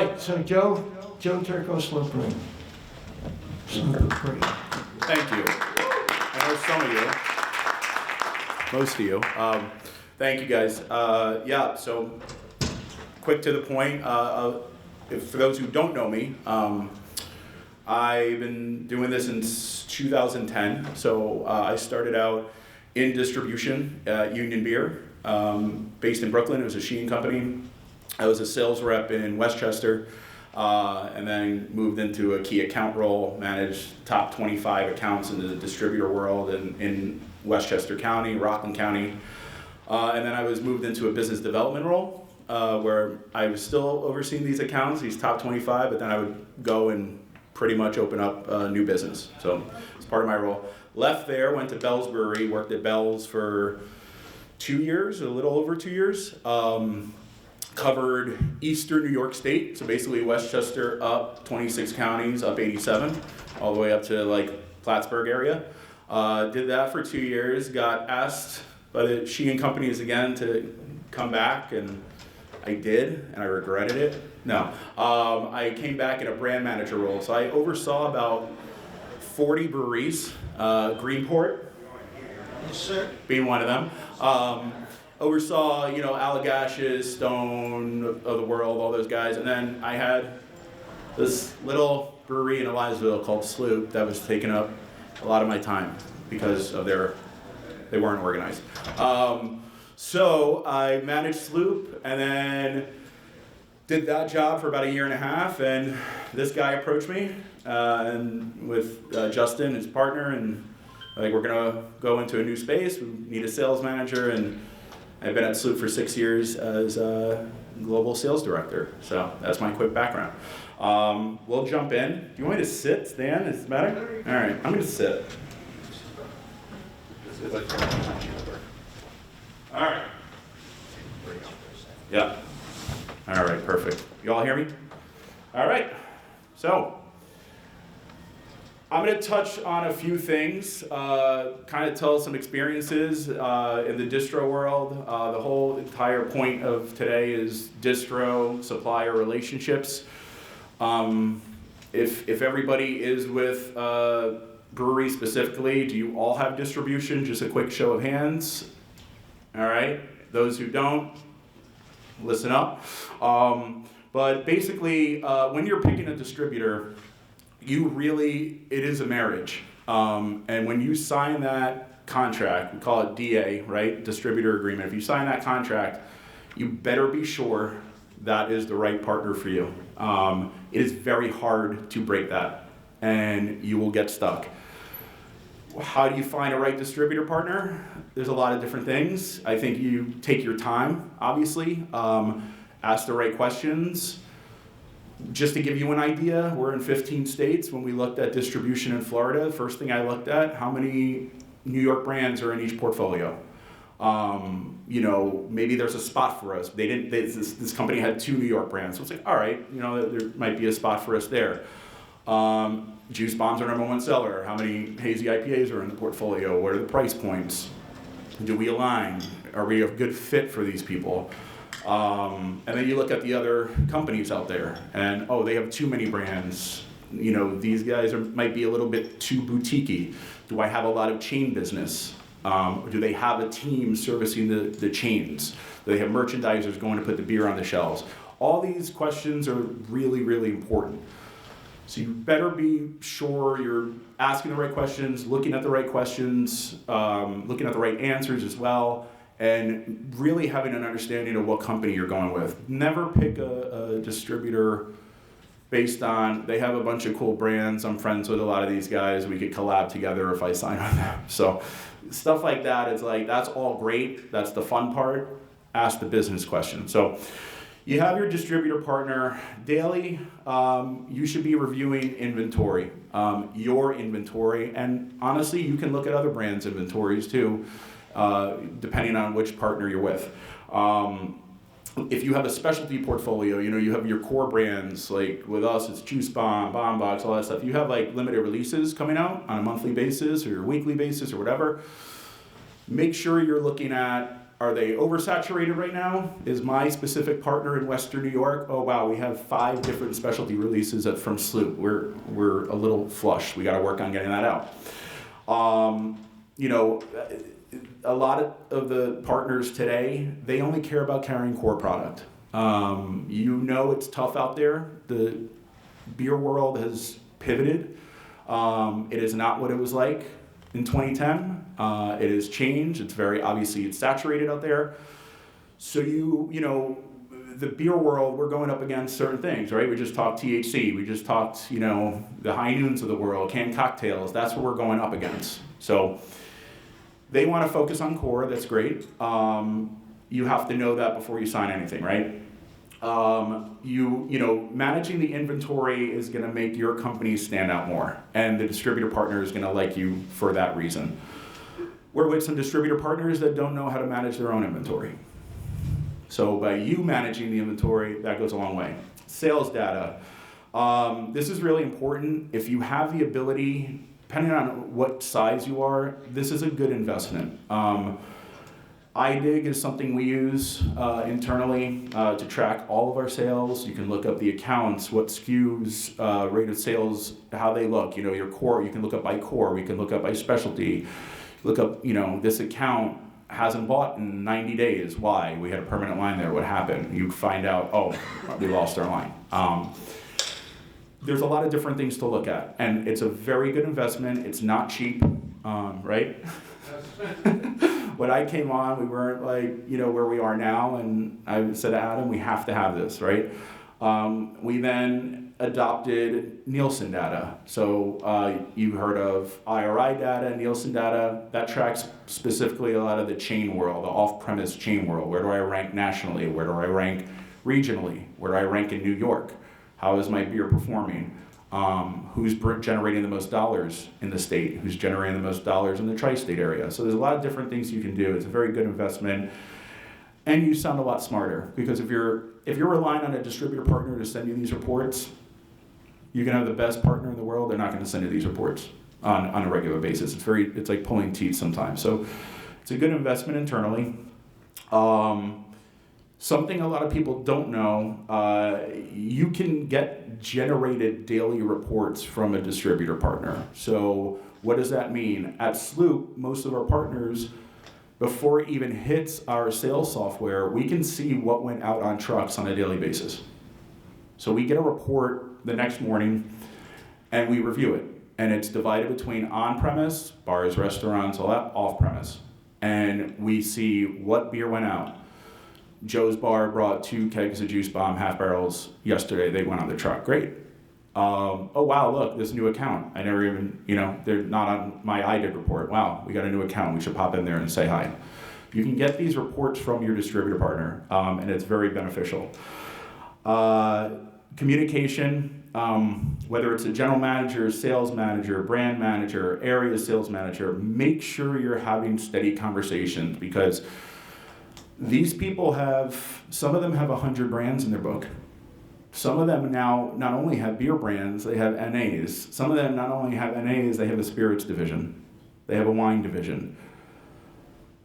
right, so Joe Turco, Sloop Brewing. Sloop Brewing. Thank you. I know some of you, most of you. Thank you guys. Yeah, so quick to the point. For those who don't know me, I've been doing this since 2010. So I started out in distribution at Union Beer, based in Brooklyn. It was a Shein company. I was a sales rep in Westchester, and then moved into a key account role, managed top 25 accounts in the distributor world in Westchester County, Rockland County. And then I was moved into a business development role, where I was still overseeing these accounts, these top 25, but then I would go and pretty much open up new business. So it's part of my role. Left there, went to Bell's Brewery, worked at Bell's for 2 years, a little over 2 years. Covered eastern New York State, so basically Westchester up 26 counties, up 87, all the way up to like Plattsburgh area. Did that for 2 years, got asked by the Shein companies again to come back, and I did, and I regretted it. No, I came back in a brand manager role, so I oversaw about 40 breweries, Greenport being one of them. Oversaw, Allagash, Stone of the world, all those guys. And then I had this little brewery in Elizaville called Sloop that was taking up a lot of my time because of they weren't organized. So I managed Sloop and then did that job for about 1.5 years. And this guy approached me and with Justin, his partner, and like, we're gonna go into a new space. We need a sales manager, and I've been at Sloop for 6 years as a global sales director. So that's my quick background. We'll jump in. Do you want me to sit, stand? Does it matter? All right, I'm gonna sit. All right. Yeah. All right, perfect. You all hear me? All right. So I'm going to touch on a few things, kind of tell some experiences in the distro world. The whole entire point of today is distro-supplier relationships. If everybody is with brewery specifically, do you all have distribution? Just a quick show of hands. All right. Those who don't, listen up. But basically, when you're picking a distributor, it is a marriage. And when you sign that contract, we call it DA, right? Distributor agreement. If you sign that contract, you better be sure that is the right partner for you. It is very hard to break that, and you will get stuck. How do you find a right distributor partner? There's a lot of different things. I think you take your time, obviously, ask the right questions. Just to give you an idea, we're in 15 states. When we looked at distribution in Florida, the first thing I looked at, how many New York brands are in each portfolio? Maybe there's a spot for us. This company had 2 New York brands. So it's like, all right, there might be a spot for us there. Juice Bomb's our #1 seller. How many hazy IPAs are in the portfolio? What are the price points? Do we align? Are we a good fit for these people? And then you look at the other companies out there, and they have too many brands. These guys might be a little bit too boutique-y. Do I have a lot of chain business? Do they have a team servicing the chains? Do they have merchandisers going to put the beer on the shelves? All these questions are really, really important. So you better be sure you're asking the right questions, looking at the right questions, looking at the right answers as well, and really having an understanding of what company you're going with. Never pick a distributor based on, they have a bunch of cool brands, I'm friends with a lot of these guys, we could collab together if I sign on them. So stuff like that, it's like, that's all great, that's the fun part. Ask the business question. So you have your distributor partner. Daily, you should be reviewing inventory, your inventory, and honestly, you can look at other brands' inventories too, depending on which partner you're with. If you have a specialty portfolio, you have your core brands, like with us, it's Juice Bomb, Bomb Box, all that stuff. You have like limited releases coming out on a monthly basis or a weekly basis or whatever. Make sure you're looking at, Are they oversaturated right now? Is my specific partner in Western New York? Oh wow, we have 5 different specialty releases from Sloop. We're a little flush. We got to work on getting that out. You know, a lot of the partners today, they only care about carrying core product. You know, it's tough out there. The beer world has pivoted. It is not what it was like in 2010. It has changed. It's obviously it's saturated out there. So you know, the beer world, we're going up against certain things, right? We just talked THC. We just talked, you know, the High Noons of the world, canned cocktails. That's what we're going up against. So they want to focus on core. That's great. You have to know that before you sign anything, right? You know, managing the inventory is going to make your company stand out more, and the distributor partner is going to like you for that reason. We're with some distributor partners that don't know how to manage their own inventory. So by you managing the inventory, that goes a long way. Sales data. This is really important. If you have the ability, depending on what size you are, this is a good investment. iDig is something we use internally to track all of our sales. You can look up the accounts, what SKUs, rate of sales, how they look. You know, your core, you can look up by core, we can look up by specialty. Look up, you know, this account hasn't bought in 90 days. Why? We had a permanent line there. What happened? You find out, oh, we lost our line. There's a lot of different things to look at, and it's a very good investment. It's not cheap, right? When I came on, we weren't like, you know, where we are now, and I said to Adam, we have to have this, right? We then adopted Nielsen data. So you heard of IRI data, Nielsen data, that tracks specifically a lot of the chain world, the off-premise chain world. Where do I rank nationally? Where do I rank regionally? Where do I rank in New York? How is my beer performing? Who's generating the most dollars in the state? Who's generating the most dollars in the tri-state area? So there's a lot of different things you can do. It's a very good investment. And you sound a lot smarter, because if you're relying on a distributor partner to send you these reports, you can have the best partner in the world, they're not going to send you these reports on a regular basis. It's like pulling teeth sometimes. So it's a good investment internally. Something a lot of people don't know, you can get generated daily reports from a distributor partner. So what does that mean? At Sloop, most of our partners, before it even hits our sales software, we can see what went out on trucks on a daily basis. So we get a report the next morning and we review it. And it's divided between on-premise, bars, restaurants, all that, off-premise. And we see what beer went out. Joe's Bar brought 2 kegs of Juice Bomb half barrels yesterday. They went on the truck. Great. Oh, wow, look, this new account. I never even, you know, they're not on my iDig report. Wow, we got a new account. We should pop in there and say hi. You can get these reports from your distributor partner, and it's very beneficial. Communication, whether it's a general manager, sales manager, brand manager, area sales manager, make sure you're having steady conversations, because these people some of them have 100 brands in their book. Some of them now not only have beer brands, they have NAs. Some of them not only have NAs, they have a spirits division. They have a wine division.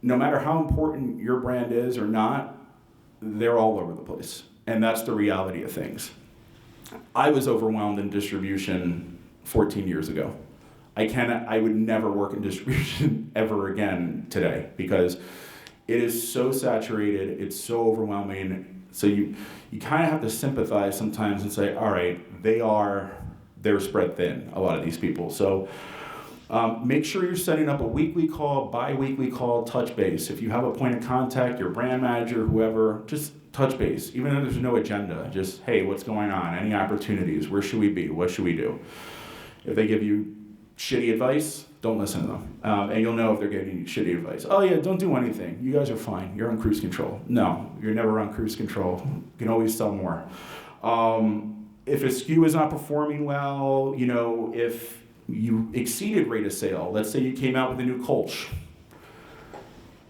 No matter how important your brand is or not, they're all over the place. And that's the reality of things. I was overwhelmed in distribution 14 years ago. I would never work in distribution ever again today, because it is so saturated, it's so overwhelming. So you kind of have to sympathize sometimes and say, all right, they're spread thin, a lot of these people. So make sure you're setting up a weekly call, bi-weekly call, touch base. If you have a point of contact, your brand manager, whoever, just touch base. Even if there's no agenda, just, hey, what's going on? Any opportunities? Where should we be? What should we do? If they give you shitty advice, don't listen to them. And you'll know if they're giving you shitty advice. Oh yeah, don't do anything. You guys are fine. You're on cruise control. No, you're never on cruise control. You can always sell more. If a SKU is not performing well, you know, if you exceeded rate of sale, let's say you came out with a new Kolsch.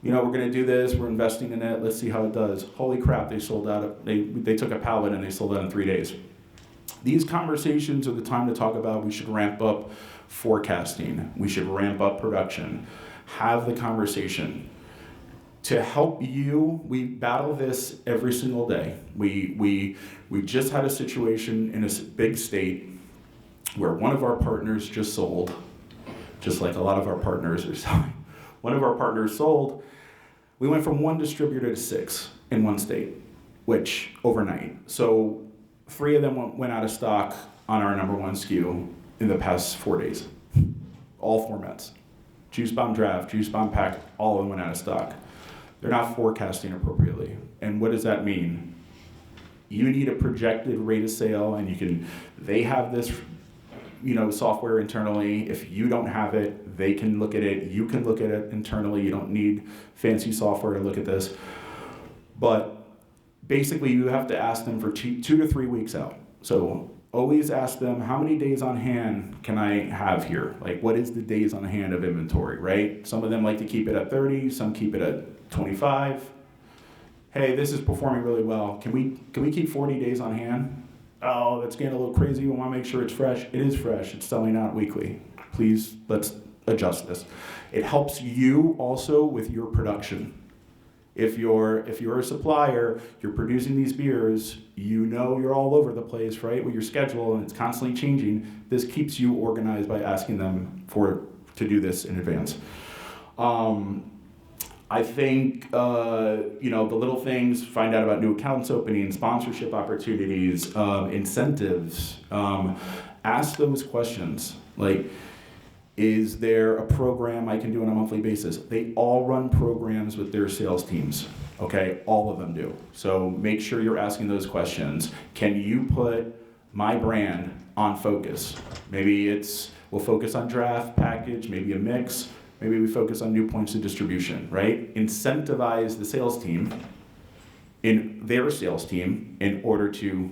You know, we're going to do this, we're investing in it, let's see how it does. Holy crap, they sold out. They took a pallet and they sold out in 3 days. These conversations are the time to talk about we should ramp up forecasting, we should ramp up production. Have the conversation to help you, we battle this every single day. We just had a situation in a big state where one of our partners just sold, just like a lot of our partners are selling. One of our partners sold. We went from 1 distributor to 6 in one state, which overnight. So 3 of them went out of stock on our number 1 SKU in the past 4 days. All formats. Juice bomb draft, juice bomb pack, all of them went out of stock. They're not forecasting appropriately. And what does that mean? You need a projected rate of sale, and they have this, software internally. If you don't have it, they can look at it. You can look at it internally. You don't need fancy software to look at this. But basically, you have to ask them for 2 to 3 weeks out. So always ask them, how many days on hand can I have here? Like, what is the days on hand of inventory, right? Some of them like to keep it at 30, some keep it at 25. Hey, this is performing really well. Can we keep 40 days on hand? Oh, that's getting a little crazy. We want to make sure it's fresh. It is fresh. It's selling out weekly. Please, let's adjust this. It helps you also with your production. If you're a supplier, you're producing these beers, you're all over the place, right, with your schedule, and it's constantly changing. This keeps you organized by asking them to do this in advance. I think, the little things, find out about new accounts opening, sponsorship opportunities, incentives. Ask those questions. Like, is there a program I can do on a monthly basis? They all run programs with their sales teams, okay? All of them do. So make sure you're asking those questions. Can you put my brand on focus? Maybe we'll focus on draft, package, maybe a mix. Maybe we focus on new points of distribution, right? Incentivize the sales team in their sales team in order to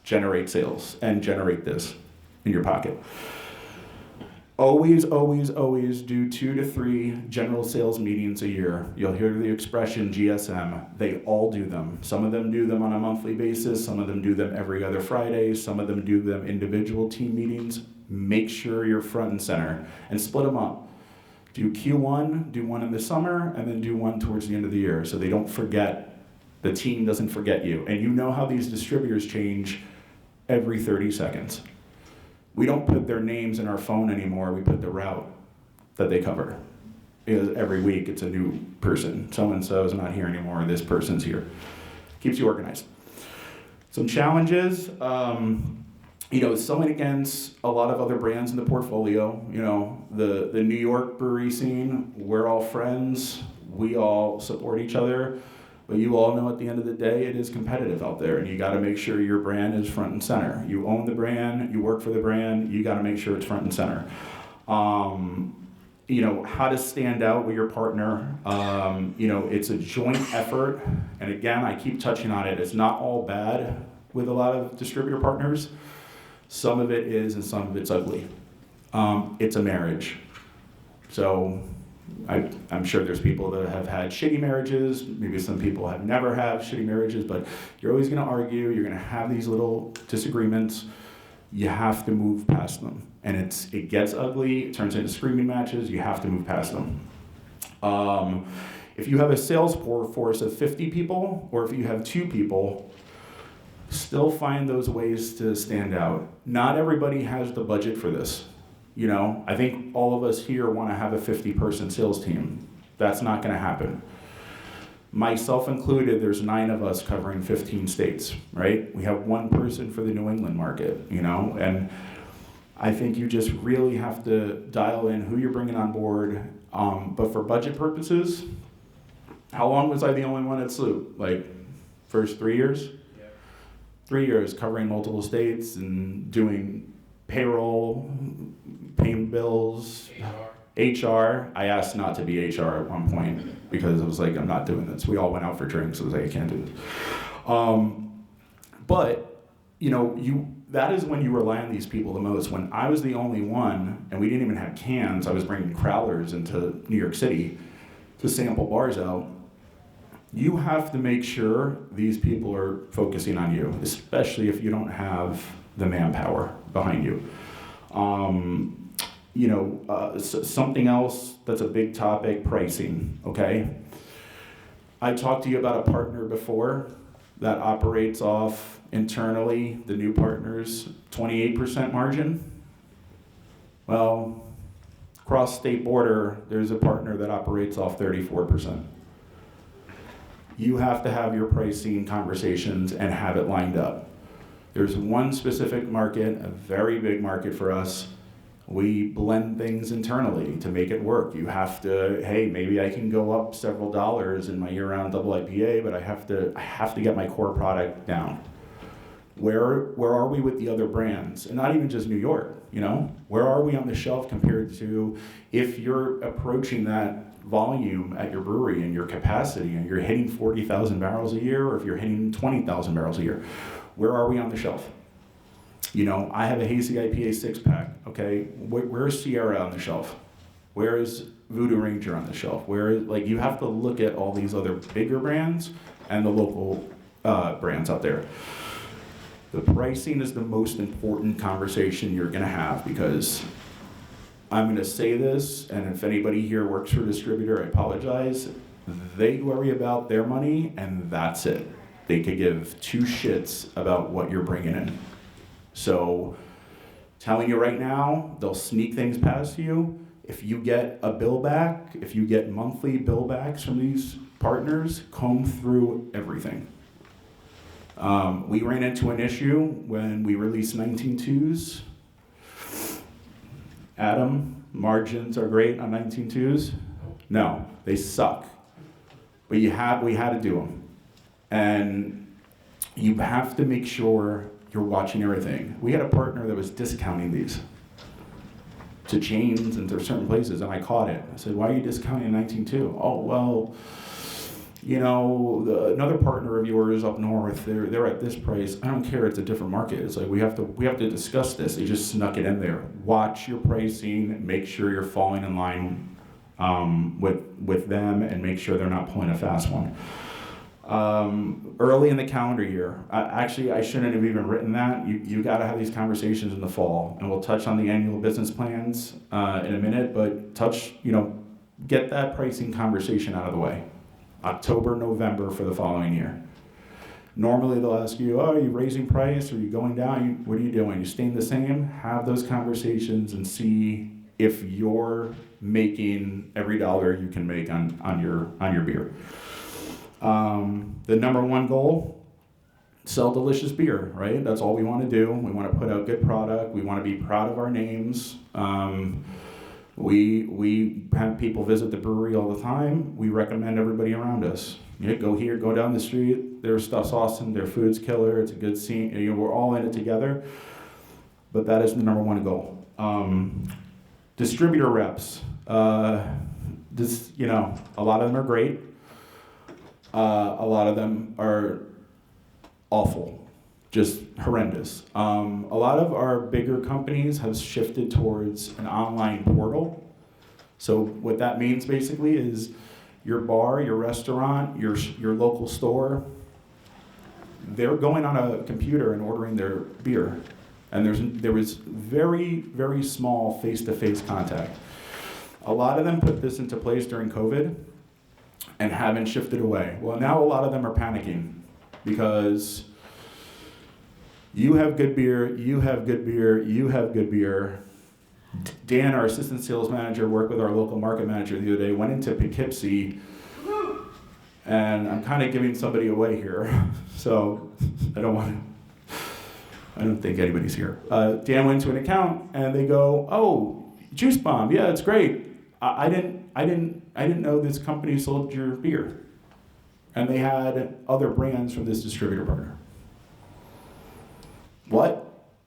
generate sales and generate this in your pocket. Always, always, always do 2 to 3 general sales meetings a year. You'll hear the expression GSM. They all do them. Some of them do them on a monthly basis. Some of them do them every other Friday. Some of them do them individual team meetings. Make sure you're front and center and split them up. Do Q1, do one in the summer, and then do one towards the end of the year so they don't forget, the team doesn't forget you. And you know how these distributors change every 30 seconds. We don't put their names in our phone anymore. We put the route that they cover. Because every week it's a new person. So-and-so is not here anymore. This person's here. Keeps you organized. Some challenges. Selling against a lot of other brands in the portfolio. The New York brewery scene, we're all friends. We all support each other. But you all know at the end of the day, it is competitive out there, and you got to make sure your brand is front and center. You own the brand, you work for the brand, you got to make sure it's front and center. How to stand out with your partner. It's a joint effort, and again, I keep touching on it. It's not all bad with a lot of distributor partners. Some of it is, and some of it's ugly. It's a marriage. So I'm sure there's people that have had shitty marriages. Maybe some people have never had shitty marriages, but you're always going to argue. You're going to have these little disagreements. You have to move past them. And it gets ugly. It turns into screaming matches. You have to move past them. If you have a sales force of 50 people, or if you have 2 people, still find those ways to stand out. Not everybody has the budget for this. I think all of us here want to have a 50-person sales team. That's not going to happen. Myself included, there's 9 of us covering 15 states, right? We have 1 person for the New England market, and I think you just really have to dial in who you're bringing on board. But for budget purposes, how long was I the only one at Sloop? Like, first 3 years? Yeah. 3 years covering multiple states and doing payroll, paying bills, HR. I asked not to be HR at one point because I was like, I'm not doing this. We all went out for drinks. I was like, I can't do this. But that is when you rely on these people the most. When I was the only one, and we didn't even have cans, I was bringing crowlers into New York City to sample bars out. You have to make sure these people are focusing on you, especially if you don't have the manpower behind you. Something else that's a big topic, pricing, okay? I talked to you about a partner before that operates off internally, the new partners, 28% margin. Well, across state border, there's a partner that operates off 34%. You have to have your pricing conversations and have it lined up. There's one specific market, a very big market for us. We blend things internally to make it work. You have to, hey, maybe I can go up several dollars in my year-round double IPA, but I have to get my core product down. Where are we with the other brands? And not even just New York, you know? Where are we on the shelf compared to if you're approaching that volume at your brewery and your capacity and you're hitting 40,000 barrels a year, or if you're hitting 20,000 barrels a year, where are we on the shelf? You know, I have a hazy IPA 6-pack, okay? Where's Sierra on the shelf? Where is Voodoo Ranger on the shelf? Like, you have to look at all these other bigger brands and the local brands out there. The pricing is the most important conversation you're gonna have, because I'm gonna say this, and if anybody here works for a distributor, I apologize. They worry about their money, and that's it. They could give two shits about what you're bringing in. So, telling you right now, they'll sneak things past you. If you get a bill back, if you get monthly bill backs from these partners, comb through everything. We ran into an issue when we released 19.2s. Adam, margins are great on 19.2s? No, they suck. But we had to do them. And you have to make sure you're watching everything. We had a partner that was discounting these to chains and to certain places, and I caught it. I said, why are you discounting 19.2? Oh, well, you know, another partner of yours up north, they're at this price. I don't care, it's a different market. It's like, we have to discuss this. They just snuck it in there. Watch your pricing, make sure you're falling in line with them, and make sure they're not pulling a fast one. Early in the calendar year, actually, I shouldn't have even written that. You got to have these conversations in the fall, and we'll touch on the annual business plans in a minute, but get that pricing conversation out of the way. October, November for the following year. Normally they'll ask you, oh, are you raising price? Are you going down? What are you doing? You staying the same? Have those conversations and see if you're making every dollar you can make on your beer. The number one goal, sell delicious beer, right? That's all we want to do. We want to put out good product. We want to be proud of our names. We have people visit the brewery all the time. We recommend everybody around us. Go here, go down the street. Their stuff's awesome. Their food's killer. It's a good scene. We're all in it together. But that is the number one goal. Distributor reps. A lot of them are great. A lot of them are awful. Just horrendous. A lot of our bigger companies have shifted towards an online portal. So what that means basically is your bar, your restaurant, your local store, they're going on a computer and ordering their beer. And there was very, very small face-to-face contact. A lot of them put this into place during COVID and haven't shifted away. Well, now a lot of them are panicking because you have good beer, you have good beer, you have good beer. Dan, our assistant sales manager, worked with our local market manager the other day, went into Poughkeepsie, and I'm kind of giving somebody away here, so I don't think anybody's here. Dan went to an account, and they go, oh, Juice Bomb, yeah, it's great. I didn't know this company sold your beer. And they had other brands from this distributor partner. What?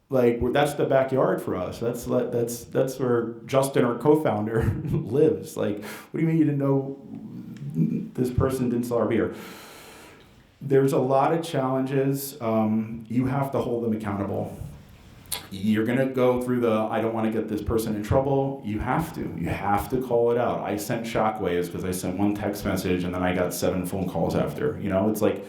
Like, that's the backyard for us. That's where Justin, our co-founder, lives. Like, what do you mean you didn't know this person didn't sell our beer? There's a lot of challenges. You have to hold them accountable. You're gonna go through I don't want to get this person in trouble. You have to call it out. I sent shockwaves because I sent one text message and then I got 7 phone calls after. It's like,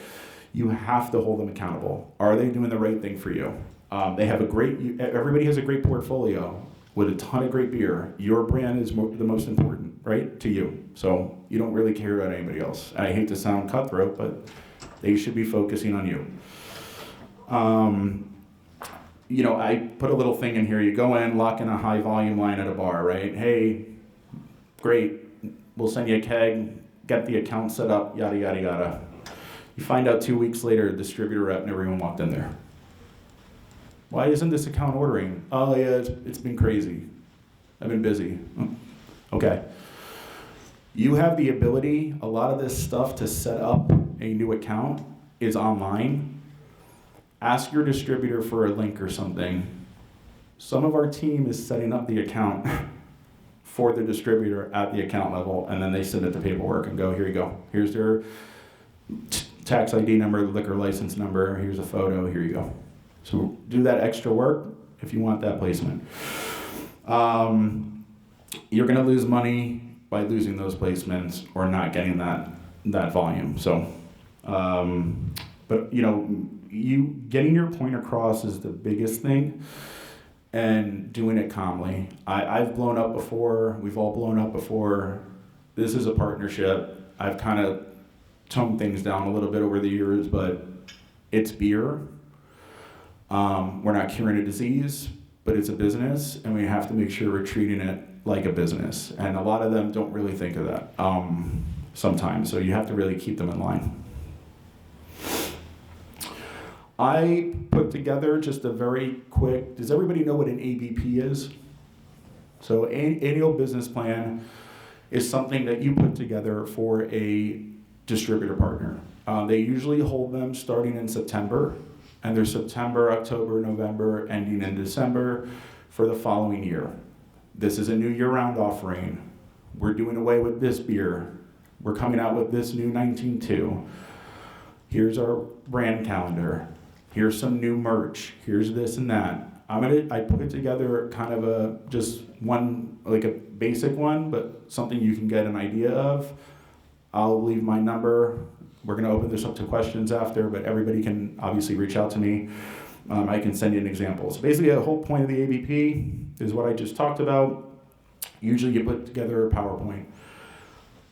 you have to hold them accountable. Are they doing the right thing for you? Everybody has a great portfolio with a ton of great beer. Your brand is the most important. right, to you. So you don't really care about anybody else. I hate to sound cutthroat, but they should be focusing on you. I put a little thing in here. You go in, lock in a high volume line at a bar, right? Hey, great, we'll send you a keg, get the account set up, yada, yada, yada. You find out 2 weeks later, a distributor rep never even walked in there. Why isn't this account ordering? Oh yeah, it's been crazy. I've been busy. Okay. You have the ability, a lot of this stuff to set up a new account is online. Ask your distributor for a link or something. Some of our team is setting up the account for the distributor at the account level, and then they send it the paperwork and go, here you go. Here's their tax ID number, liquor license number, here's a photo, here you go. So do that extra work if you want that placement. You're gonna lose money by losing those placements or not getting that volume. So, but you getting your point across is the biggest thing, and doing it calmly. I've blown up before, we've all blown up before. This is a partnership. I've kind of toned things down a little bit over the years, but it's beer. We're not curing a disease, but it's a business, and we have to make sure we're treating it like a business. And a lot of them don't really think of that sometimes, so you have to really keep them in line. I put together just a very quick, does everybody know what an ABP is? So annual business plan is something that you put together for a distributor partner. They usually hold them starting in September, and they're September, October, November, ending in December for the following year. This is a new year-round offering. We're doing away with this beer. We're coming out with this new 19.2. Here's our brand calendar. Here's some new merch. Here's this and that. I put together kind of just one, like a basic one, but something you can get an idea of. I'll leave my number. We're gonna open this up to questions after, but everybody can obviously reach out to me. I can send you an example. So basically the whole point of the ABP is what I just talked about. Usually you put together a PowerPoint.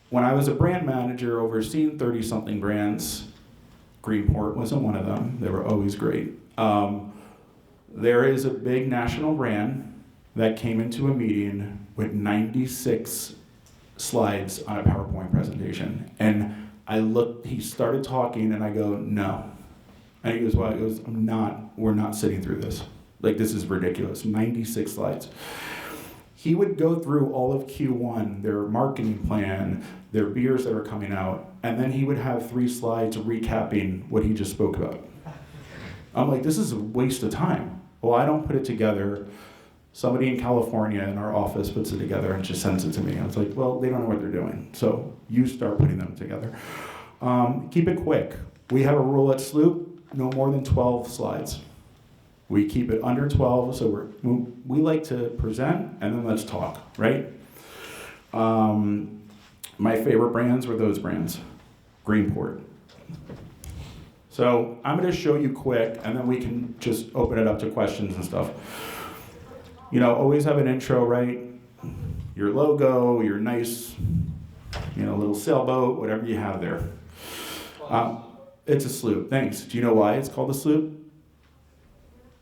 When I was a brand manager overseeing 30-something brands, Greenport wasn't one of them. They were always great. There is a big national brand that came into a meeting with 96 slides on a PowerPoint presentation. And he started talking, and I go, no. And he goes, well, he goes, we're not sitting through this. Like, this is ridiculous, 96 slides. He would go through all of Q1, their marketing plan, their beers that are coming out, and then he would have 3 slides recapping what he just spoke about. I'm like, this is a waste of time. Well, I don't put it together. Somebody in California in our office puts it together and just sends it to me. I was like, well, they don't know what they're doing. So you start putting them together. Keep it quick. We have a rule at Sloop, no more than 12 slides. We keep it under 12, so we like to present and then let's talk, right? My favorite brands were those brands, Greenport. So I'm gonna show you quick, and then we can just open it up to questions and stuff. Always have an intro, right? Your logo, your nice, little sailboat, whatever you have there. It's a sloop, thanks. Do you know why it's called a sloop?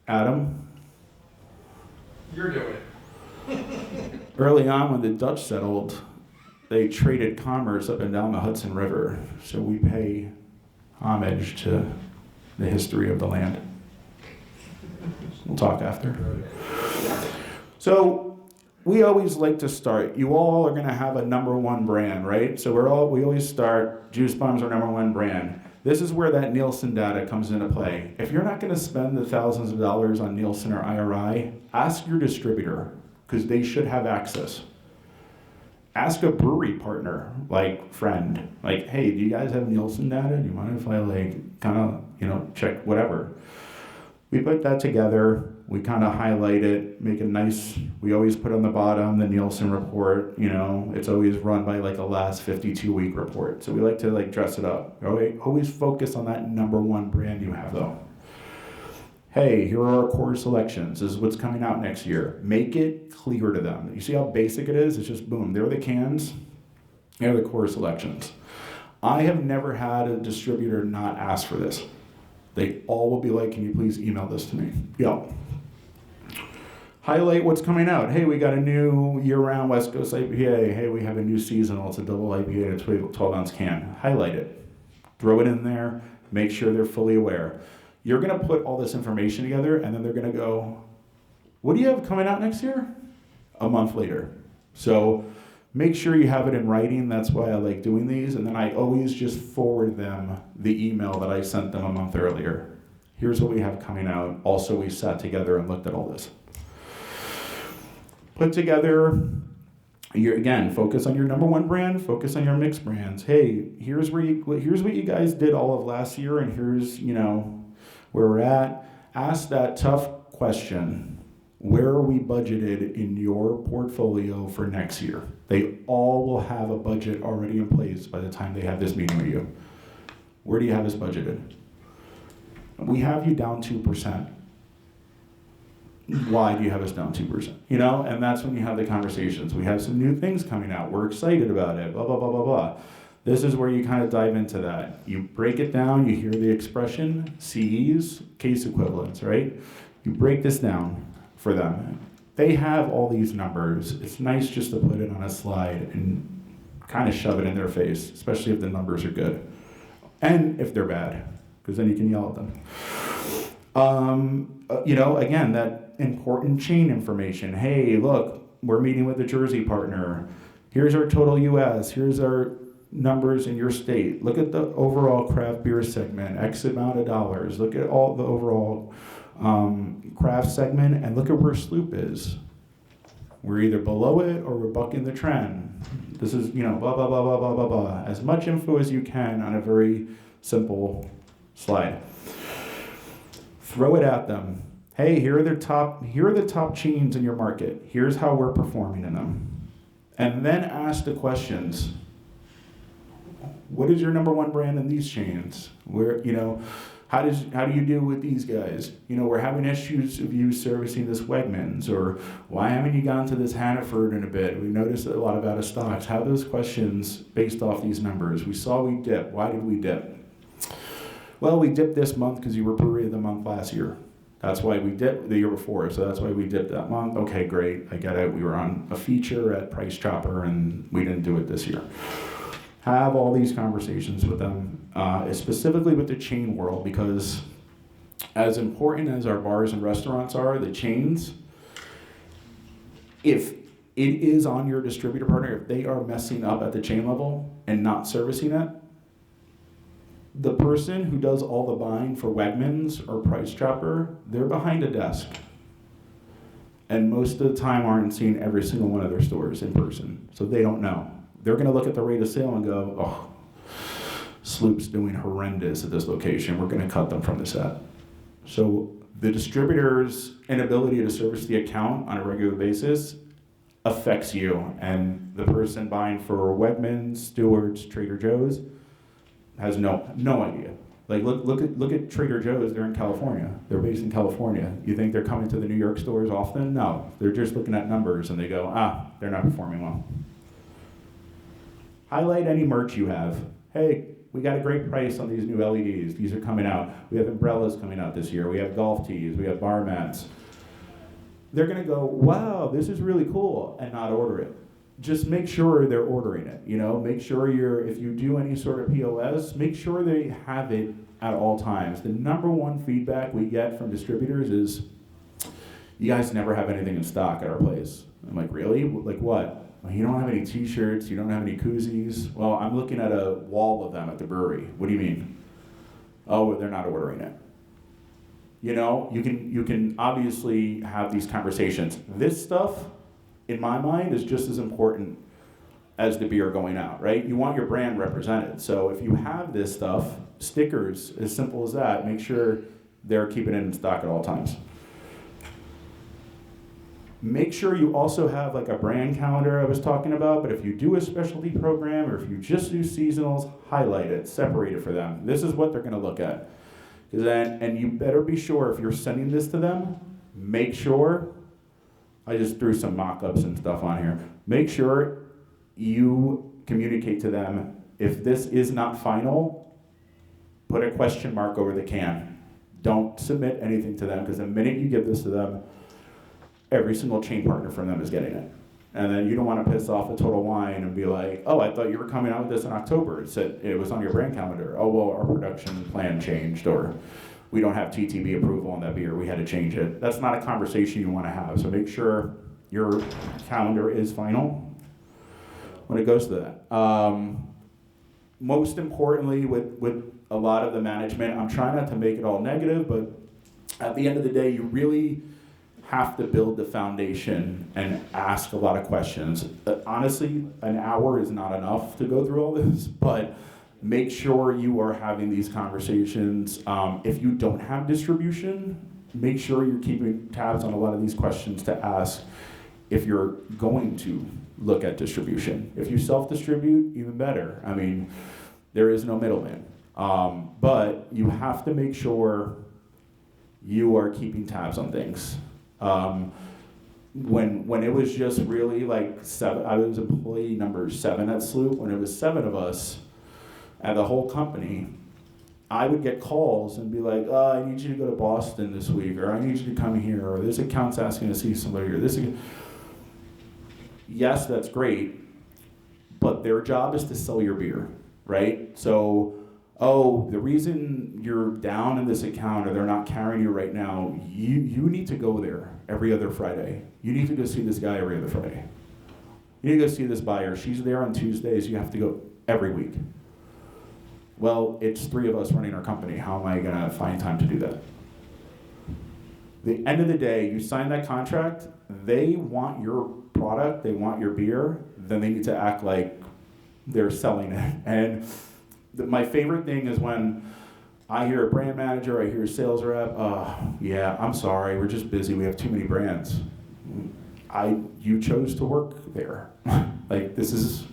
Adam? You're doing it. Early on when the Dutch settled, they traded commerce up and down the Hudson River. So we pay homage to the history of the land. We'll talk after. So we always like to start. You all are gonna have a number one brand, right? So we always start, Juice Bomb's our number one brand. This is where that Nielsen data comes into play. If you're not gonna spend the thousands of dollars on Nielsen or IRI, ask your distributor, because they should have access. Ask a brewery partner, friend, hey, do you guys have Nielsen data? Do you mind if I check whatever? We put that together, we kind of highlight it, make it nice. We always put on the bottom the Nielsen report, it's always run by a last 52-week report. So we like to dress it up. Always focus on that number one brand you have though. Hey, here are our core selections. This is what's coming out next year. Make it clear to them. You see how basic it is? It's just boom, there are the cans, here are the core selections. I have never had a distributor not ask for this. They all will be like, can you please email this to me? Yep. Highlight what's coming out. Hey, we got a new year-round West Coast IPA. Hey, we have a new seasonal. It's a double IPA in a 12-ounce can. Highlight it. Throw it in there. Make sure they're fully aware. You're going to put all this information together, and then they're going to go, what do you have coming out next year? A month later. So make sure you have it in writing. That's why I like doing these. And then I always just forward them the email that I sent them a month earlier. Here's what we have coming out. Also, we sat together and looked at all this. Put together, again, focus on your number one brand, focus on your mixed brands. Hey, here's what you guys did all of last year, and here's, where we're at. Ask that tough question. Where are we budgeted in your portfolio for next year? They all will have a budget already in place by the time they have this meeting with you. Where do you have us budgeted? We have you down 2%. Why do you have us down 2%? And that's when you have the conversations. We have some new things coming out. We're excited about it, blah, blah, blah, blah, blah. This is where you kind of dive into that. You break it down, you hear the expression, CEs, case equivalents, right? You break this down for them. They have all these numbers. It's nice just to put it on a slide and kind of shove it in their face, especially if the numbers are good. And if they're bad, because then you can yell at them. Again, that important chain information. Hey, look, we're meeting with a Jersey partner. Here's our total US. Here's our numbers in your state. Look at the overall craft beer segment, X amount of dollars. Look at all the overall craft segment, and look at where Sloop is. We're either below it or we're bucking the trend. This is, blah, blah, blah, blah, blah, blah, blah. As much info as you can on a very simple slide. Throw it at them. Hey, here are the top chains in your market. Here's how we're performing in them. And then ask the questions. What is your number one brand in these chains? Where, how do you deal with these guys? We're having issues of you servicing this Wegmans, or why haven't you gone to this Hannaford in a bit? We noticed a lot of out of stocks. Have those questions based off these numbers. We saw we dip. Why did we dip? Well, we dipped this month because you were brewery of the month last year. That's why we dipped the year before, so that's why we dipped that month. Okay, great, I get it. We were on a feature at Price Chopper, and we didn't do it this year. Have all these conversations with them, specifically with the chain world, because as important as our bars and restaurants are, the chains, if it is on your distributor partner, if they are messing up at the chain level and not servicing it, the person who does all the buying for Wegmans or Price Chopper, they're behind a desk. And most of the time aren't seeing every single one of their stores in person, so they don't know. They're going to look at the rate of sale and go, oh, Sloop's doing horrendous at this location. We're going to cut them from the set. So the distributor's inability to service the account on a regular basis affects you. And the person buying for Wegmans, Stewart's, Trader Joe's has no idea. Like look at Trader Joe's. They're in California. They're based in California. You think they're coming to the New York stores often? No. They're just looking at numbers and they go, they're not performing well. Highlight any merch you have. Hey, we got a great price on these new LEDs. These are coming out. We have umbrellas coming out this year. We have golf tees. We have bar mats. They're going to go, wow, this is really cool, and not order it. Just make sure they're ordering it. Make sure if you do any sort of POS, make sure they have it at all times. The number one feedback we get from distributors is, you guys never have anything in stock at our place. I'm like, really? Like what? You don't have any t-shirts, you don't have any koozies. Well, I'm looking at a wall of them at the brewery. What do you mean? Oh, they're not ordering it. You can obviously have these conversations. This stuff, in my mind, is just as important as the beer going out, right? You want your brand represented. So if you have this stuff, stickers, as simple as that, make sure they're keeping it in stock at all times. Make sure you also have like a brand calendar I was talking about, but if you do a specialty program or if you just do seasonals, highlight it, separate it for them. This is what they're going to look at. Because then, and you better be sure if you're sending this to them, make sure, I just threw some mock-ups and stuff on here. Make sure you communicate to them, if this is not final, put a question mark over the can. Don't submit anything to them, because the minute you give this to them, every single chain partner from them is getting it. And then you don't want to piss off a Total Wine and be like, oh, I thought you were coming out with this in October. It said it was on your brand calendar. Oh, well, our production plan changed, or we don't have TTB approval on that beer. We had to change it. That's not a conversation you want to have. So make sure your calendar is final when it goes to that. Most importantly, with a lot of the management, I'm trying not to make it all negative, but at the end of the day, you really have to build the foundation and ask a lot of questions. Honestly, an hour is not enough to go through all this, but make sure you are having these conversations. If you don't have distribution, make sure you're keeping tabs on a lot of these questions to ask if you're going to look at distribution. If you self-distribute, even better. I mean, there is no middleman. But you have to make sure you are keeping tabs on things. When it was just really like 7, I was employee number 7 at Sloop. When it was 7 of us at the whole company, I would get calls and be like, I need you to go to Boston this week, or I need you to come here, or this account's asking to see somebody, or this. Yes, that's great, but their job is to sell your beer, right? So, the reason you're down in this account or they're not carrying you right now, you need to go there every other Friday. You need to go see this guy every other Friday. You need to go see this buyer. She's there on Tuesdays. You have to go every week. Well, it's 3 of us running our company. How am I going to find time to do that? The end of the day, you sign that contract, they want your product, they want your beer, then they need to act like they're selling it. And my favorite thing is when I hear a brand manager, I hear a sales rep, yeah, I'm sorry, we're just busy, we have too many brands. You chose to work there. Like, this is,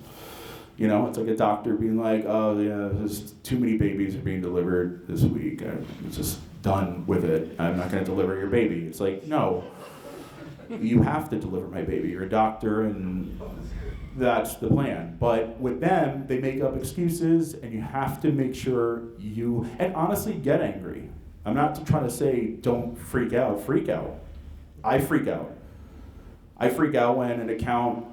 it's like a doctor being like, oh yeah, there's too many babies are being delivered this week. I'm just done with it. I'm not gonna deliver your baby. It's like, no, you have to deliver my baby. You're a doctor and that's the plan. But with them, they make up excuses and you have to make sure and honestly get angry. I'm not trying to say don't freak out. I freak out. I freak out when an account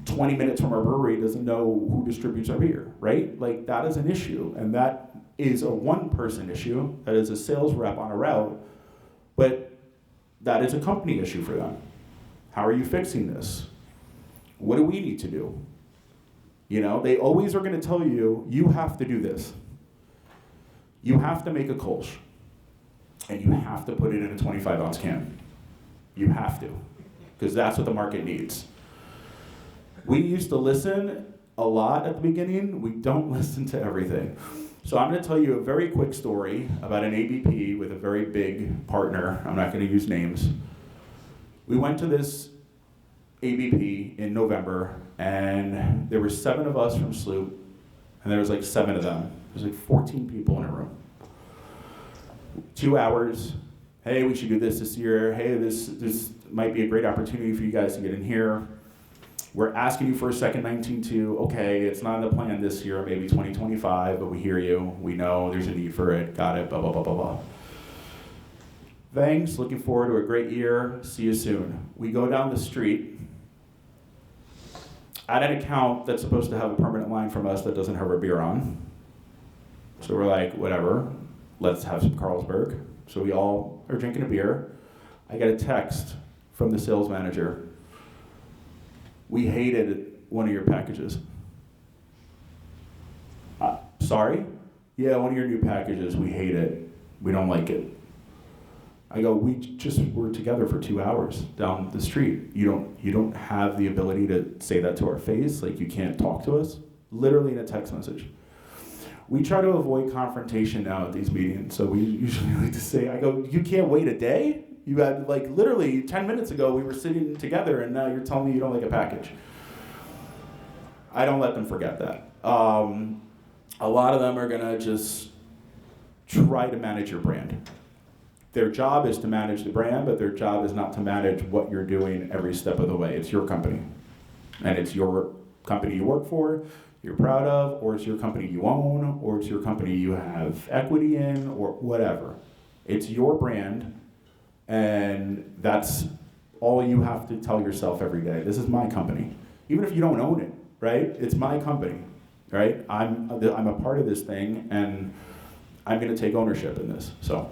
20 minutes from our brewery doesn't know who distributes our beer, right? Like, that is an issue, and that is a one-person issue. That is a sales rep on a route, but that is a company issue for them. How are you fixing this? What do we need to do? They always are going to tell you, you have to do this. You have to make a Kolsch, and you have to put it in a 25-ounce can. You have to, because that's what the market needs. We used to listen a lot at the beginning. We don't listen to everything. So I'm going to tell you a very quick story about an ABP with a very big partner. I'm not going to use names. We went to this ABP in November, and there were 7 of us from Sloop, and there was like 7 of them. There's like 14 people in a room. 2 hours. Hey, we should do this year. Hey, this might be a great opportunity for you guys to get in here. We're asking you for a second 19.2. Okay, it's not in the plan this year, maybe 2025, but we hear you. We know there's a need for it. Got it, blah, blah, blah, blah, blah. Thanks, looking forward to a great year. See you soon. We go down the street at an account that's supposed to have a permanent line from us that doesn't have our beer on. So we're like, whatever, let's have some Carlsberg. So we all are drinking a beer. I get a text from the sales manager. We hated one of your packages. Sorry? Yeah, one of your new packages, we hate it. We don't like it. I go, we just were together for 2 hours down the street. You don't have the ability to say that to our face, like you can't talk to us? Literally in a text message. We try to avoid confrontation now at these meetings, so we usually like to say, I go, you can't wait a day? You had, like, literally 10 minutes ago, we were sitting together, and now you're telling me you don't like a package. I don't let them forget that. A lot of them are going to just try to manage your brand. Their job is to manage the brand, but their job is not to manage what you're doing every step of the way. It's your company. And it's your company you work for, you're proud of, or it's your company you own, or it's your company you have equity in, or whatever. It's your brand, and that's all you have to tell yourself every day. This is my company. Even if you don't own it, right? It's my company, right? I'm a part of this thing, and I'm gonna take ownership in this. So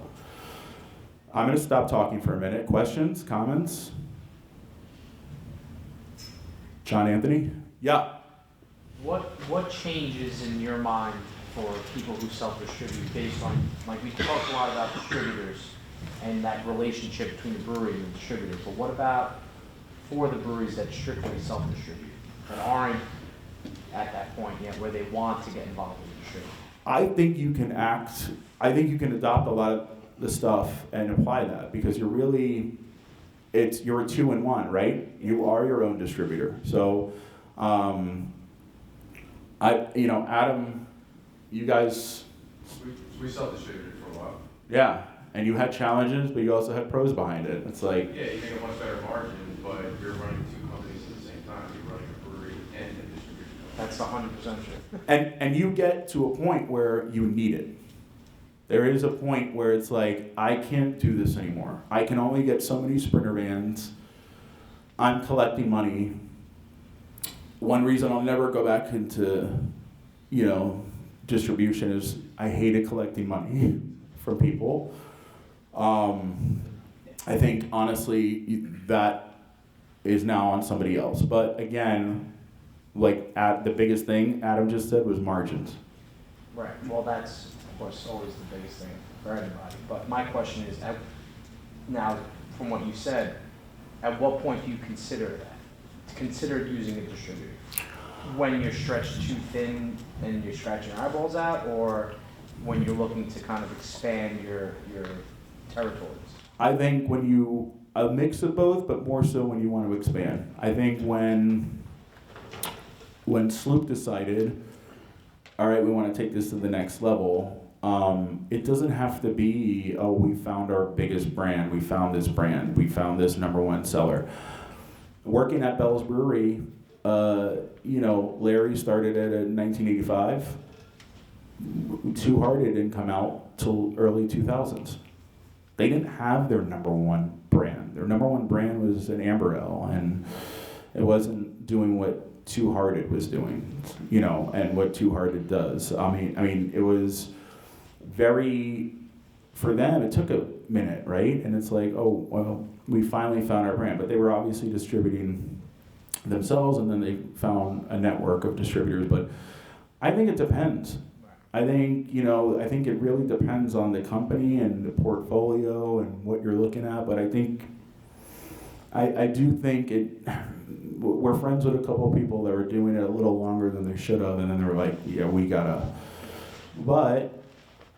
I'm gonna stop talking for a minute. Questions, comments? John Anthony? Yeah. What changes in your mind for people who self-distribute based on, like we talk a lot about distributors and that relationship between the brewery and the distributor, but what about for the breweries that strictly self-distribute, that aren't at that point yet where they want to get involved with the distributor? I think you can adopt a lot of the stuff and apply that, because you're a 2-in-1, right? You are your own distributor. So, Adam, you guys. We self-distributed for a while. Yeah, and you had challenges, but you also had pros behind it. It's like. Yeah, you make a much better margin, but you're running two companies at the same time. You're running a brewery and a distribution company. That's 100% true. And you get to a point where you need it. There is a point where it's like, I can't do this anymore. I can only get so many Sprinter vans. I'm collecting money. One reason I'll never go back into, distribution is I hated collecting money from people. I think, honestly, that is now on somebody else. But again, the biggest thing Adam just said was margins. Right, well that's, of course, always the biggest thing for everybody. But my question is, now, from what you said, at what point do you consider that? Consider using a distributor? When you're stretched too thin and you're scratching your eyeballs out, or when you're looking to kind of expand your territories? I think a mix of both, but more so when you want to expand. I think when Sloop decided, all right, we want to take this to the next level, it doesn't have to be, we found our biggest brand, we found this brand, we found this #1 seller. Working at Bell's Brewery, Larry started it in 1985. Too Hard didn't come out till early 2000s. They didn't have their #1 brand. Their #1 brand was an amber ale, and it wasn't doing what Too Hearted was doing, and what Too Hearted does. I mean, it was very, for them, it took a minute, right? And it's like, oh, well, we finally found our brand. But they were obviously distributing themselves, and then they found a network of distributors. But I think it depends. I think it really depends on the company and the portfolio and what you're looking at. But I do think we're friends with a couple of people that were doing it a little longer than they should have, and then they were like, yeah, we gotta. But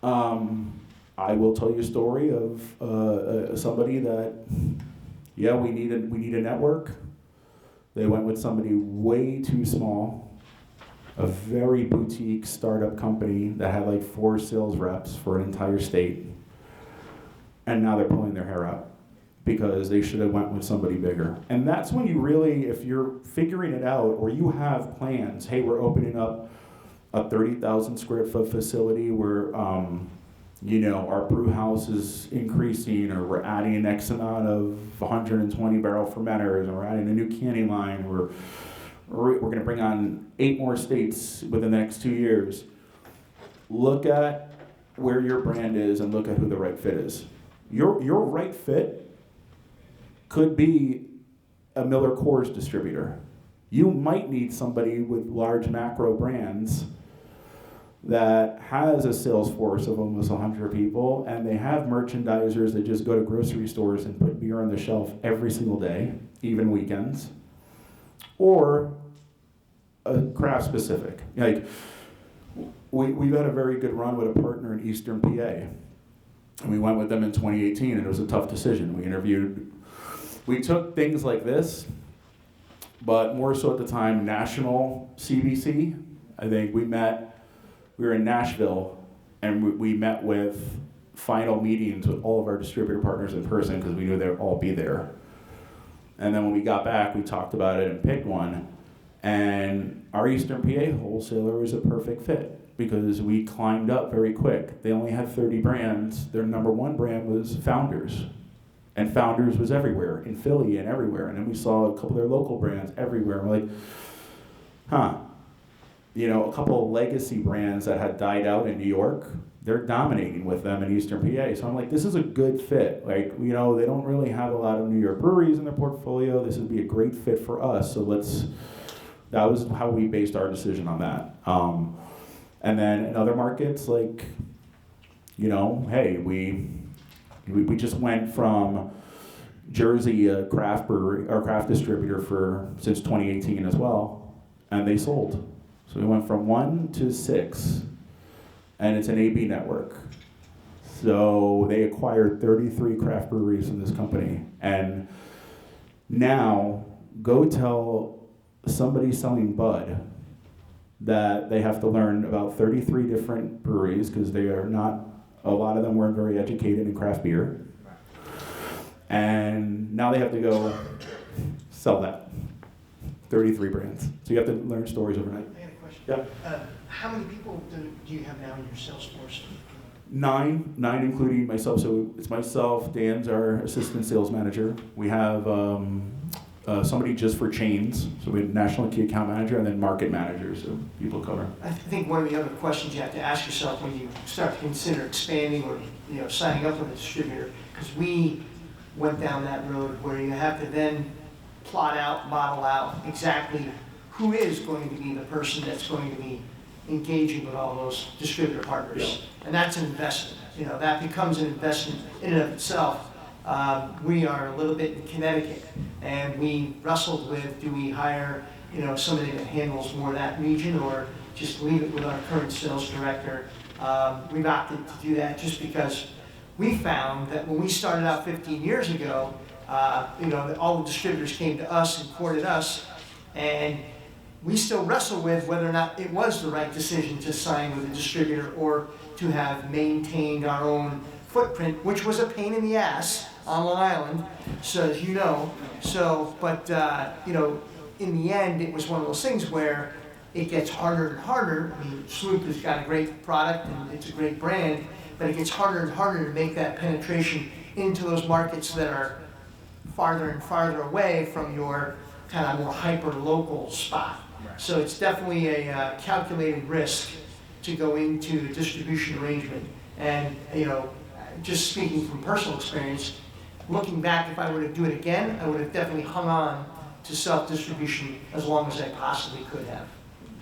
I will tell you a story of somebody that, we need a network. They went with somebody way too small, a very boutique startup company that had like 4 sales reps for an entire state, and now they're pulling their hair out because they should have went with somebody bigger. And that's when you really, if you're figuring it out or you have plans, hey, we're opening up a 30,000 square foot facility where our brew house is increasing, or we're adding an X amount of 120 barrel fermenters, and we're adding a new canning line, we're going to bring on 8 more states within the next 2 years. Look at where your brand is and look at who the right fit is. Your right fit could be a Miller Coors distributor. You might need somebody with large macro brands that has a sales force of almost 100 people, and they have merchandisers that just go to grocery stores and put beer on the shelf every single day, even weekends, or a craft specific. Like, we've had a very good run with a partner in Eastern PA. And we went with them in 2018, and it was a tough decision. We took things like this, but more so at the time, national CBC. I think we were in Nashville and we met with final meetings with all of our distributor partners in person because we knew they'd all be there. And then when we got back, we talked about it and picked one. And our Eastern PA wholesaler was a perfect fit because we climbed up very quick. They only had 30 brands. Their number one brand was Founders. And Founders was everywhere, in Philly and everywhere. And then we saw a couple of their local brands everywhere. And we're like, huh. You know, a couple of legacy brands that had died out in New York, they're dominating with them in Eastern PA. So I'm like, this is a good fit. Like, you know, they don't really have a lot of New York breweries in their portfolio. This would be a great fit for us. So that was how we based our decision on that. And then in other markets, like, you know, hey, we just went from Jersey, a craft brewery or craft distributor since 2018 as well, and they sold. So we went from 1 to 6, and it's an AB network. So they acquired 33 craft breweries in this company, and now go tell somebody selling Bud that they have to learn about 33 different breweries because they are not, a lot of them weren't very educated in craft beer. And now they have to go sell that. 33 brands. So you have to learn stories overnight. I got a question. Yeah. How many people do you have now in your sales force? 9 including myself. So it's myself, Dan's our assistant sales manager. We have somebody just for chains. So we have national key account manager and then market manager. So people cover. I think one of the other questions you have to ask yourself when you start to consider expanding or signing up with a distributor, because we went down that road where you have to then plot out, model out exactly who is going to be the person that's going to be engaging with all those distributor partners. Yeah. And that's an investment. That becomes an investment in and of itself. We are a little bit in Connecticut, and we wrestled with, do we hire somebody that handles more of that region or just leave it with our current sales director? We've opted to do that just because we found that when we started out 15 years ago, all the distributors came to us and courted us, and we still wrestle with whether or not it was the right decision to sign with a distributor or to have maintained our own footprint, which was a pain in the ass on Long Island, so as you know. But in the end, it was one of those things where it gets harder and harder. I mean, Sloop has got a great product and it's a great brand, but it gets harder and harder to make that penetration into those markets that are farther and farther away from your kind of more hyper-local spot. Right. So it's definitely a calculated risk to go into a distribution arrangement. And just speaking from personal experience, looking back, if I were to do it again, I would have definitely hung on to self-distribution as long as I possibly could have.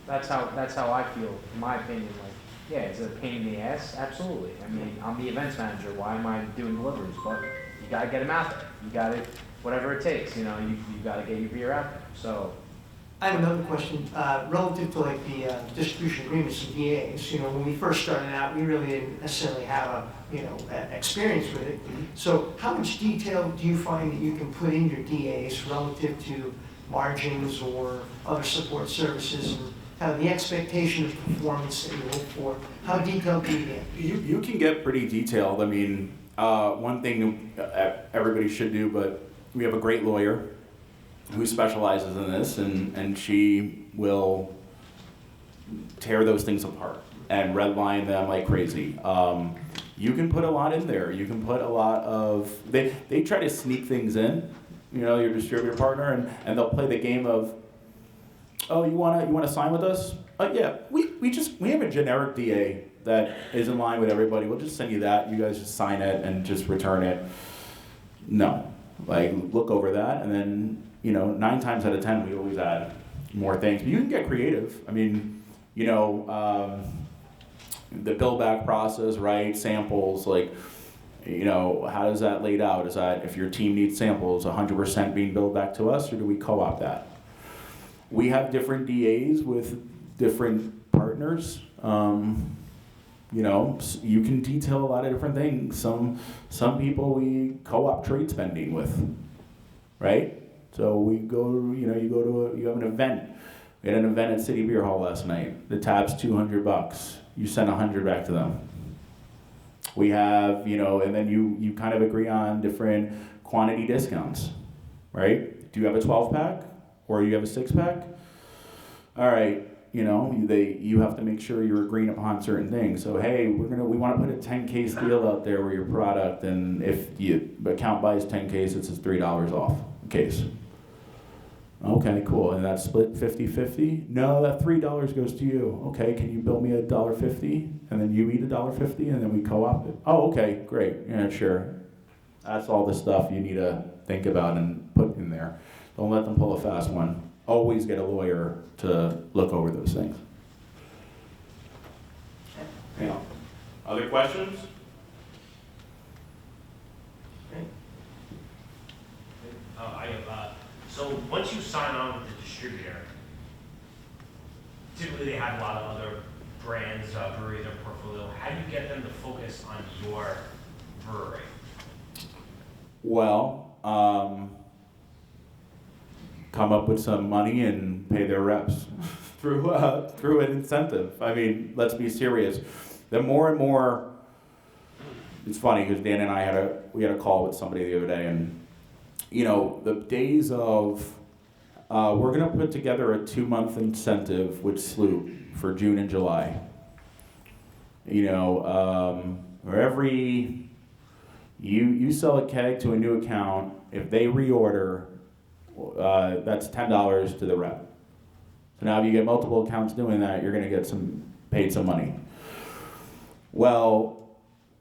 That's how I feel, in my opinion. Like, yeah, is it a pain in the ass? Absolutely. I mean, I'm the events manager. Why am I doing deliveries? But you gotta get them out there. You gotta, whatever it takes. You gotta get your beer out there. So. I have another question relative to like the distribution agreements and DAs. When we first started out, we really didn't necessarily have experience with it. So, how much detail do you find that you can put in your DAs relative to margins or other support services and kind of the expectation of performance that you look for? How detailed do you get? You can get pretty detailed. I mean, one thing everybody should do, but we have a great lawyer who specializes in this, and she will tear those things apart and redline them like crazy. You can put a lot in there. You can put a lot of, they try to sneak things in, your distributor partner, and they'll play the game of, oh, you wanna sign with us? Yeah, we have a generic DA that is in line with everybody. We'll just send you that. You guys just sign it and just return it. No, like look over that, and then 9 times out of 10 we always add more things. But you can get creative. I mean, the bill back process, right? Samples, like, how does that laid out? Is that if your team needs samples, 100% being billed back to us, or do we co-op that? We have different DAs with different partners. You can detail a lot of different things. Some people we co-op trade spending with, right? So we go, you have an event. We had an event at City Beer Hall last night. The tab's $200. You send $100 back to them. We have, and then you kind of agree on different quantity discounts, right? Do you have a 12-pack or you have a 6-pack? All right, you have to make sure you're agreeing upon certain things. So hey, we want to put a 10 case deal out there with your product, and if the account buys 10 cases, it's $3 off a case. Okay, cool. And that's split 50-50? No, that $3 goes to you. Okay, can you bill me $1.50? And then you eat $1.50 and then we co-op it? Oh, okay, great. Yeah, sure. That's all the stuff you need to think about and put in there. Don't let them pull a fast one. Always get a lawyer to look over those things. Yeah. Other questions? So once you sign on with the distributor, typically they have a lot of other brands, breweries in their portfolio. How do you get them to focus on your brewery? Well, come up with some money and pay their reps through an incentive. I mean, let's be serious. The more and more, it's funny because Dan and I we had a call with somebody the other day, and the days of we're gonna put together a 2-month incentive with Sloop for June and July. Where every you sell a keg to a new account, if they reorder, that's $10 to the rep. So now if you get multiple accounts doing that, you're gonna get paid some money. Well,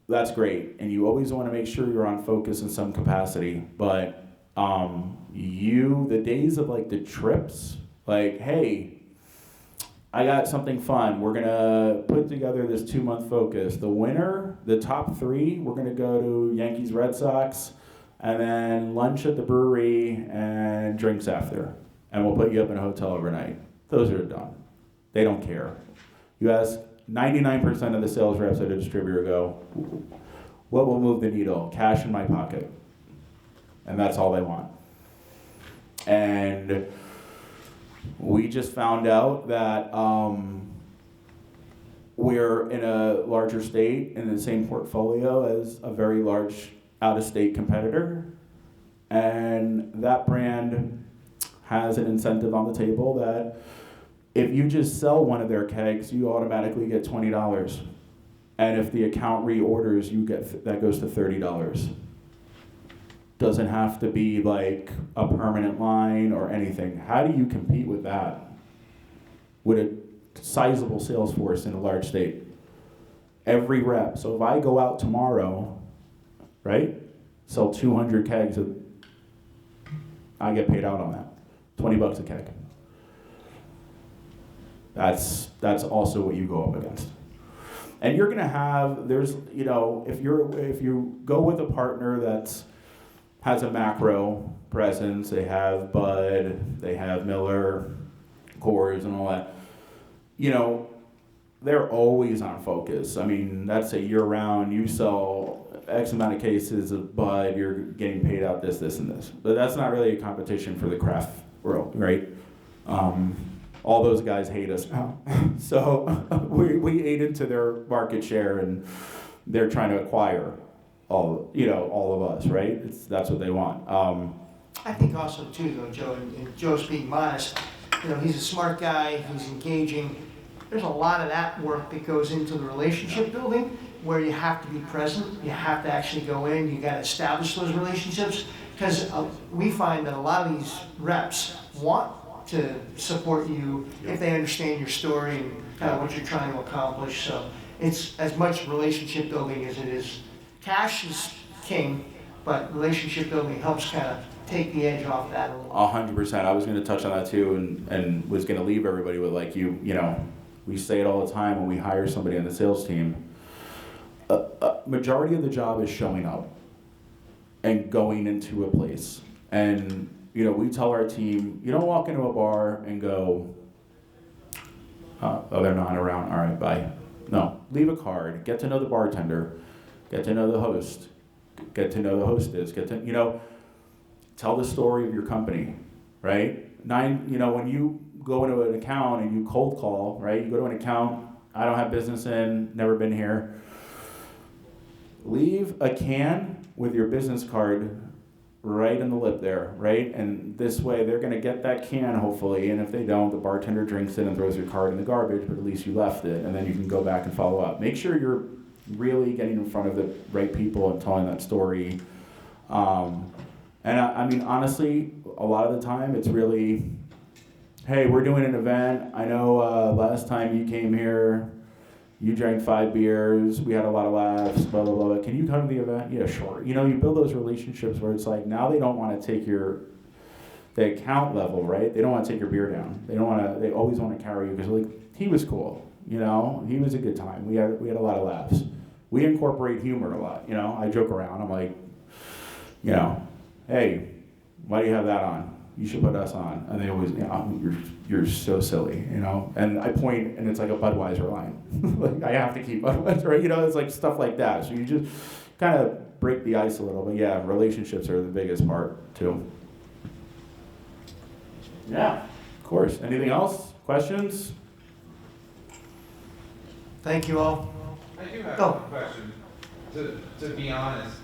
that's great, and you always want to make sure you're on focus in some capacity, but the days of like the trips, like, hey, I got something fun. We're gonna put together this 2-month focus. The winner, the top 3, we're gonna go to Yankees Red Sox, and then lunch at the brewery and drinks after. And we'll put you up in a hotel overnight. Those are done. They don't care. You ask 99% of the sales reps at a distributor go, what will move the needle? Cash in my pocket. And that's all they want. And we just found out that we're in a larger state in the same portfolio as a very large out-of-state competitor. And that brand has an incentive on the table that if you just sell one of their kegs, you automatically get $20. And if the account reorders, that goes to $30. Doesn't have to be like a permanent line or anything. How do you compete with that? With a sizable sales force in a large state. Every rep. So if I go out tomorrow, right, sell 200 kegs, I get paid out on that. $20 a keg. That's also what you go up against. And you're gonna have, if you go with a partner that has a macro presence, they have Bud, they have Miller, Coors, and all that, they're always on focus. I mean, that's a year-round, you sell X amount of cases of Bud, you're getting paid out this, and this. But that's not really a competition for the craft world, right? All those guys hate us now. So we ate into their market share, and they're trying to acquire all of us, right? That's what they want. I think also too, though, Joe, and Joe's being modest, he's a smart guy, he's engaging. There's a lot of that work that goes into the relationship building where you have to be present, you have to actually go in, you gotta establish those relationships, because we find that a lot of these reps want to support you if they understand your story and kind of what you're trying to accomplish. So it's as much relationship building as it is. Cash is king, but relationship building helps kind of take the edge off that a little. 100%. I was going to touch on that too, and was going to leave everybody with we say it all the time when we hire somebody on the sales team. Majority of the job is showing up and going into a place. And we tell our team, you don't walk into a bar and go, oh, they're not around, all right, bye. No, leave a card, get to know the bartender, get to know the host, get to know the hostess, tell the story of your company, right? When you go into an account and you cold call, right? You go to an account, I don't have business in, never been here. leave a can with your business card right in the lip there, right? And this way they're gonna get that can hopefully, and if they don't, the bartender drinks it and throws your card in the garbage, but at least you left it, and then you can go back and follow up. Make sure you're really getting in front of the right people and telling that story. And I mean, honestly, a lot of the time it's really, hey, we're doing an event. I know last time you came here, you drank 5 beers, we had a lot of laughs, blah, blah, blah. Can you come to the event? Yeah, sure. You know, you build those relationships where it's like, now they don't want to take the account level, right? They don't want to take your beer down. They always want to carry you because like, he was cool, you know? He was a good time. We had a lot of laughs. We incorporate humor a lot, you know? I joke around. I'm like, you know, hey, why do you have that on? You should put us on. And they always, you know, you're so silly, you know? And I point, and it's like a Budweiser line. Like, I have to keep Budweiser, right? You know, it's like stuff like that. So you just kind of break the ice a little. But yeah, relationships are the biggest part, too. Yeah, of course. Anything else? Questions? Thank you all. I do have Go. one question. To be honest,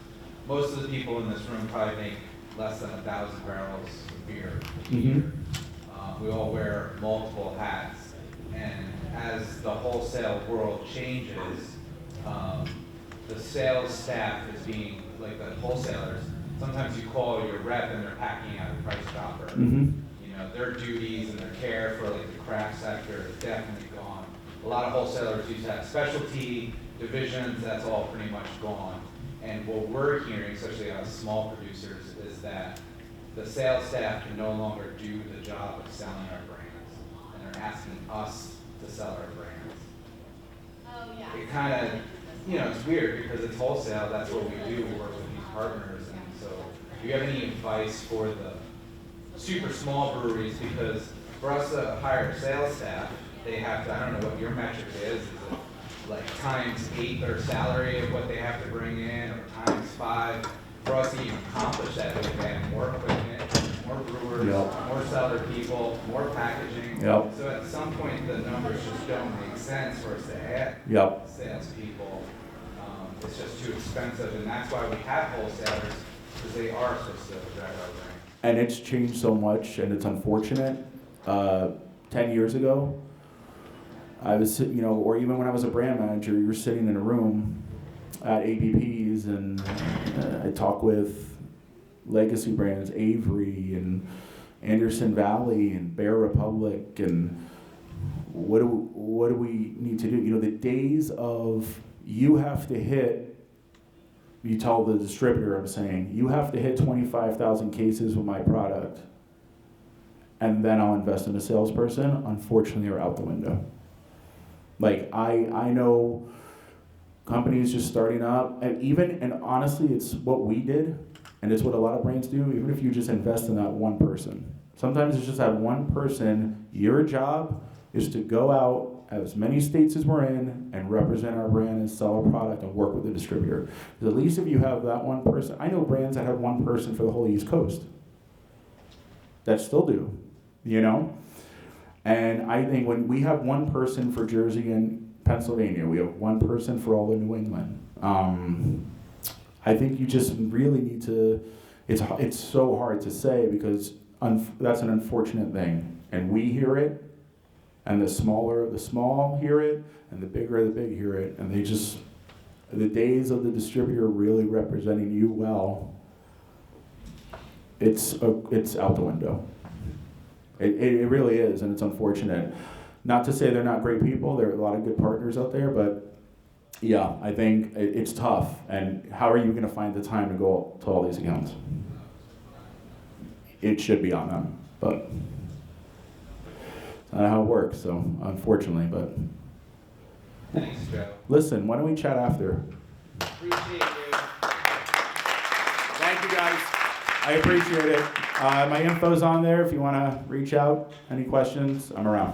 most of the people in this room probably make less than 1,000 barrels of beer a year. We all wear multiple hats, and as the wholesale world changes, the sales staff is being, like the wholesalers, sometimes you call your rep and they're packing out a price dropper. You know, their duties and their care for like the craft sector is definitely gone. A lot of wholesalers used to have specialty divisions, that's all pretty much gone. And what we're hearing, especially out of small producers, is that the sales staff can no longer do the job of selling our brands, and they're asking us to sell our brands. It kind of, you know, it's weird because it's wholesale, that's what we do, we work with these partners, and so do you have any advice for the super small breweries? Because for us to hire sales staff, they have to, I don't know what your metric is it like ×8 their salary of what they have to bring in, or ×5? For us to even accomplish that, we have to add more equipment, more brewers, more cellar people, more packaging. So at some point, the numbers just don't make sense for us to add salespeople. It's just too expensive, and that's why we have wholesalers, because they are supposed to drive our brand. And it's changed so much, and it's unfortunate. 10 years ago, I was, you know, or even when I was a brand manager, you're sitting in a room at ABPs, and I talk with legacy brands, Avery and Anderson Valley and Bear Republic, and what do we need to do? You know, the days of you have to hit, you tell the distributor, I'm saying, you have to hit 25,000 cases with my product, and then I'll invest in a salesperson, unfortunately, are out the window. Like, I know companies just starting up, and honestly, it's what we did, and it's what a lot of brands do, even if you just invest in that one person. Sometimes it's just that one person, your job is to go out as many states as we're in and represent our brand and sell our product and work with the distributor. Because at least if you have that one person, I know brands that have one person for the whole East Coast that still do, you know? And I think when we have one person for Jersey and Pennsylvania, we have one person for all of New England. I think you just really need to, it's so hard to say because that's an unfortunate thing. And we hear it, and the small hear it, and the big hear it. And they just, the days of the distributor really representing you well, it's out the window. It really is, and it's unfortunate. Not to say they're not great people, there are a lot of good partners out there, but yeah, I think it's tough. And how are you going to find the time to go to all these accounts? It should be on them, but that's not how it works, so unfortunately, but. Thanks, Joe. Listen, why don't we chat after? Appreciate you. Thank you, guys. I appreciate it. My info's on there if you want to reach out. Any questions, I'm around.